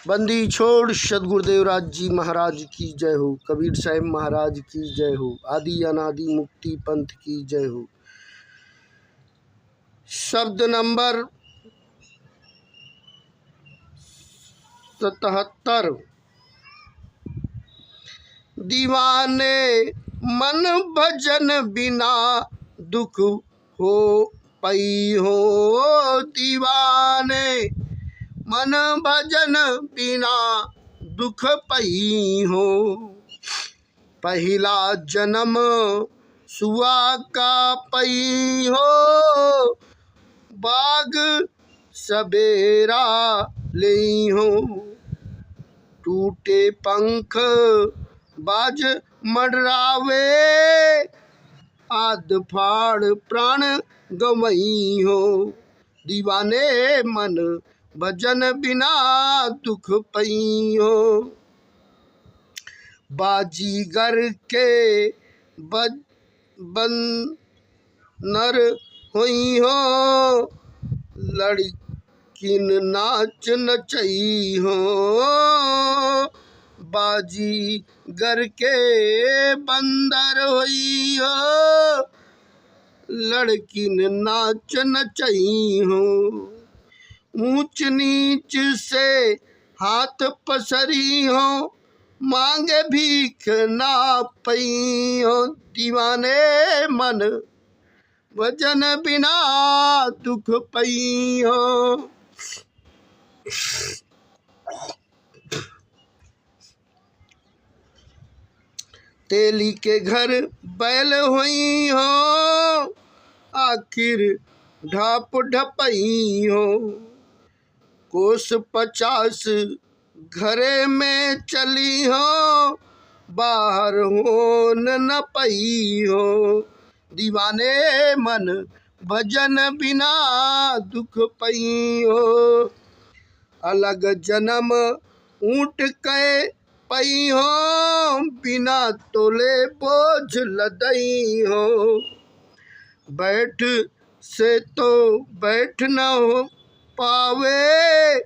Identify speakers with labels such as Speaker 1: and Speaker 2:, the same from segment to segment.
Speaker 1: बंदी छोड़ सदगुरुदेव राज जी महाराज की जय हो। कबीर साहिब महाराज की जय हो। आदि अनादि मुक्ति पंथ की जय हो। शब्द नंबर 77। दीवाने मन भजन बिना दुख हो पई हो। दीवाने मन भजन बिना दुख पई हो। पहला जन्म सुआ का पई हो। बाग सवेरा ले हो। टूटे पंख बाज मंडरावे। आद फाड़ प्राण गवई हो। दीवाने मन भजन बिना दुख पई हो। बाजीगर के बंदर हुई हो। लड़किन नाच नचई हो। बाजीगर के बंदर हुई हो। लड़किन नाच नचई हो। ऊंच नीच से हाथ पसरी हो। मांगे भीख ना पई हो। दीवाने मन भजन बिना दुख पई हो। तेली के घर बैल हुई हो। आखिर ढाप ढपई हो। कोस 50 घरे में चली हो। बाहर हो न पई हो। दीवाने मन भजन बिना दुख पई हो। अलग जन्म ऊँट के पई हो। बिना तोले बोझ लदई हो। बैठ से तो बैठ न हो पावे।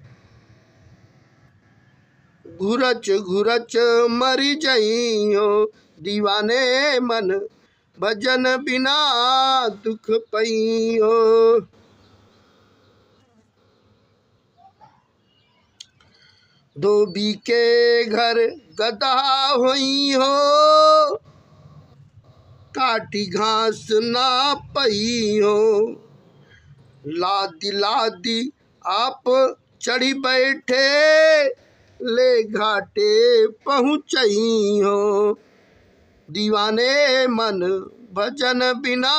Speaker 1: घुरच घुरच मरी जई हो। दीवाने मन भजन बिना दुख पई हो। धोबी के घर गधा हुई हो। काटी घास ना पई हो। लादी लादी आप चढ़ी बैठे। ले घाटे पहुँचई हो। दीवाने मन भजन बिना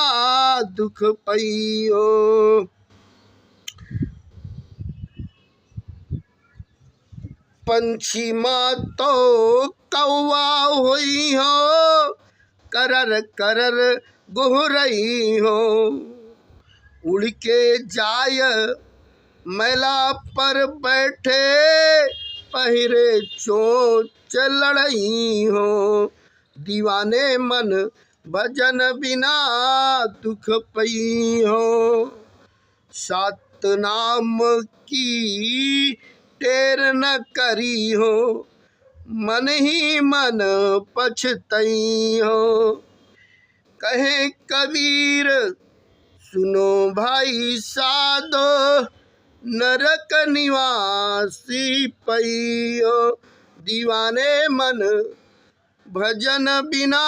Speaker 1: दुख पई हो। पंछी माँ तो कौवा हुई हो। करर करर गोहरई हो। उड़ के जाय मैला पर बैठे। पहिरे चोंच लड़ई हो। दीवाने मन भजन बिना दुख पई हो। सात नाम की टेर न करी हो। मन ही मन पछतई हो। कहे कबीर सुनो भाई साधो। नरक निवासी पई हो। दीवाने मन भजन बिना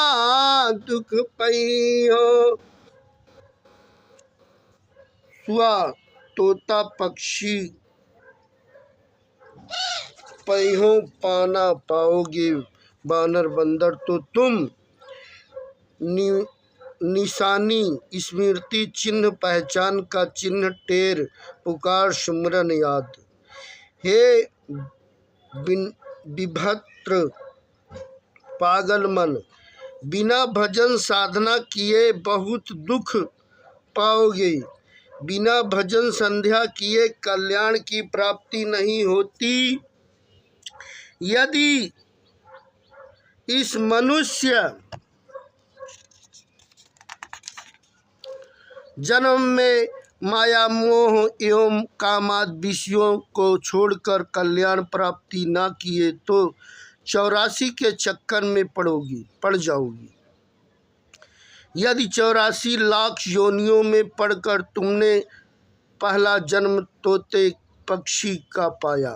Speaker 1: दुख पई हो। सुआ तोता पक्षी पई हो पाना पाओगे। बानर बंदर तो तुम निशानी स्मृति चिन्ह पहचान का चिन्ह टेर पुकार सुमरन याद। हे विभत्र पागल मन बिना भजन साधना किए बहुत दुख पाओगे। बिना भजन संध्या किए कल्याण की प्राप्ति नहीं होती। यदि इस मनुष्य जन्म में माया मोह एवं कामाद विषयों को छोड़कर कल्याण प्राप्ति न किए तो 84 के चक्कर में पड़ जाओगी। यदि 84 लाख योनियों में पड़कर तुमने पहला जन्म तोते पक्षी का पाया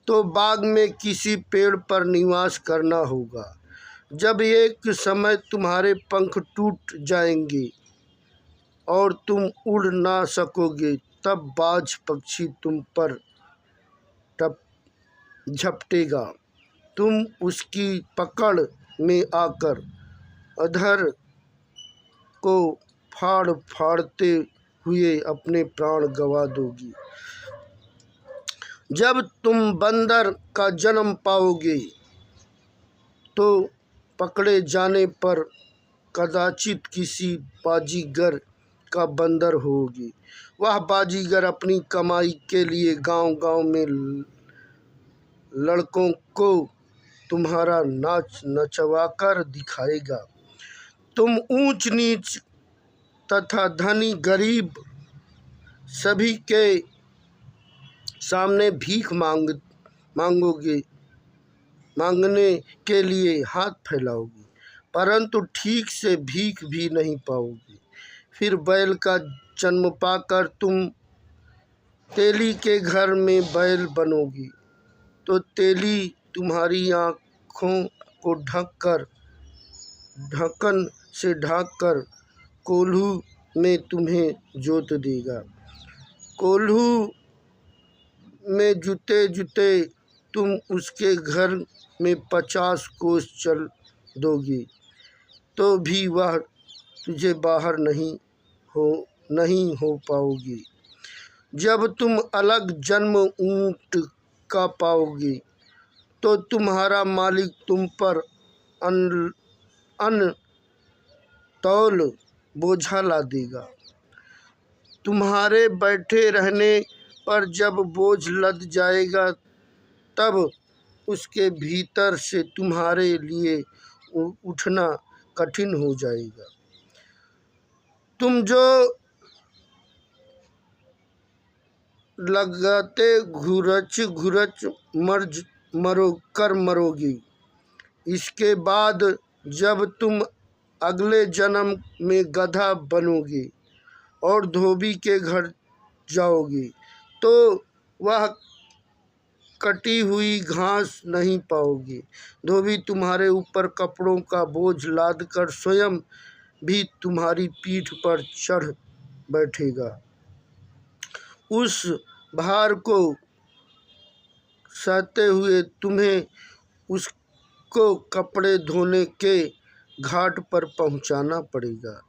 Speaker 1: तो बाग में किसी पेड़ पर निवास करना होगा। जब एक समय तुम्हारे पंख टूट जाएंगे और तुम उड़ ना सकोगे तब बाज पक्षी तुम पर झपटेगा। तुम उसकी पकड़ में आकर अधर को फाड़ते हुए अपने प्राण गंवा दोगी। जब तुम बंदर का जन्म पाओगे तो पकड़े जाने पर कदाचित किसी बाजीगर का बंदर होगी। वह बाजीगर अपनी कमाई के लिए गांव-गांव में लड़कों को तुम्हारा नाच नचवाकर दिखाएगा। तुम ऊंच नीच तथा धनी गरीब सभी के सामने भीख मांगने के लिए हाथ फैलाओगी, परंतु ठीक से भीख भी नहीं पाओगी। फिर बैल का जन्म पाकर तुम तेली के घर में बैल बनोगी तो तेली तुम्हारी आँखों को ढक्कन से ढककर कोल्हू में तुम्हें जोत देगा। कोल्हू में जुते तुम उसके घर में 50 कोस चल दोगी तो भी वह तुझे बाहर नहीं हो पाओगी। जब तुम अलग जन्म ऊंट का पाओगी तो तुम्हारा मालिक तुम पर अन तौल बोझा ला देगा। तुम्हारे बैठे रहने पर जब बोझ लद जाएगा तब उसके भीतर से तुम्हारे लिए उठना कठिन हो जाएगा। तुम जो लगाते घुरच मरोगी। इसके बाद जब तुम अगले जन्म में गधा बनोगे और धोबी के घर जाओगी तो वह कटी हुई घास नहीं पाओगी। धोबी तुम्हारे ऊपर कपड़ों का बोझ लादकर स्वयं भी तुम्हारी पीठ पर चढ़ बैठेगा। उस भार को सहते हुए तुम्हें उसको कपड़े धोने के घाट पर पहुंचाना पड़ेगा।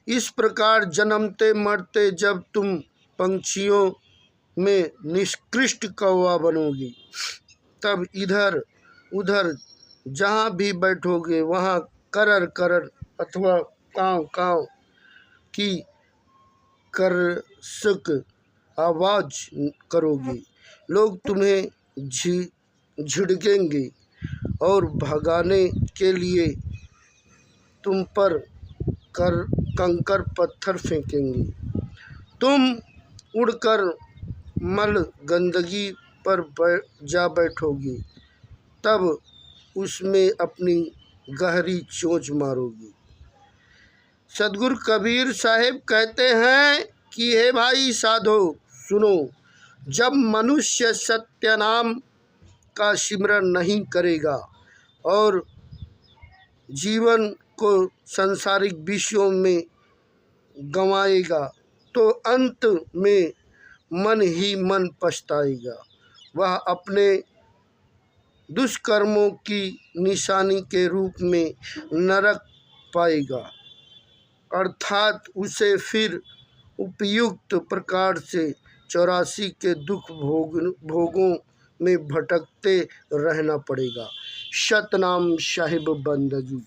Speaker 1: इस प्रकार जन्मते मरते जब तुम पंछियों में निकृष्ट कौवा बनोगी तब इधर उधर जहाँ भी बैठोगे वहाँ करर करर अथवा काँव काँव की करसक आवाज़ करोगे। लोग तुम्हें झिड़केंगे और भगाने के लिए तुम पर कंकर पत्थर फेंकेंगे। तुम उड़कर मल गंदगी पर जा बैठोगी तब उसमें अपनी गहरी चोंच मारोगी। सदगुरु कबीर साहिब कहते हैं कि हे भाई साधो सुनो, जब मनुष्य सत्य नाम का सिमरन नहीं करेगा और जीवन को सांसारिक विषयों में गंवाएगा तो अंत में मन ही मन पछताएगा। वह अपने दुष्कर्मों की निशानी के रूप में नरक पाएगा, अर्थात उसे फिर उपयुक्त प्रकार से 84 के दुख भोगों में भटकते रहना पड़ेगा। सतनाम साहिब बंदगी।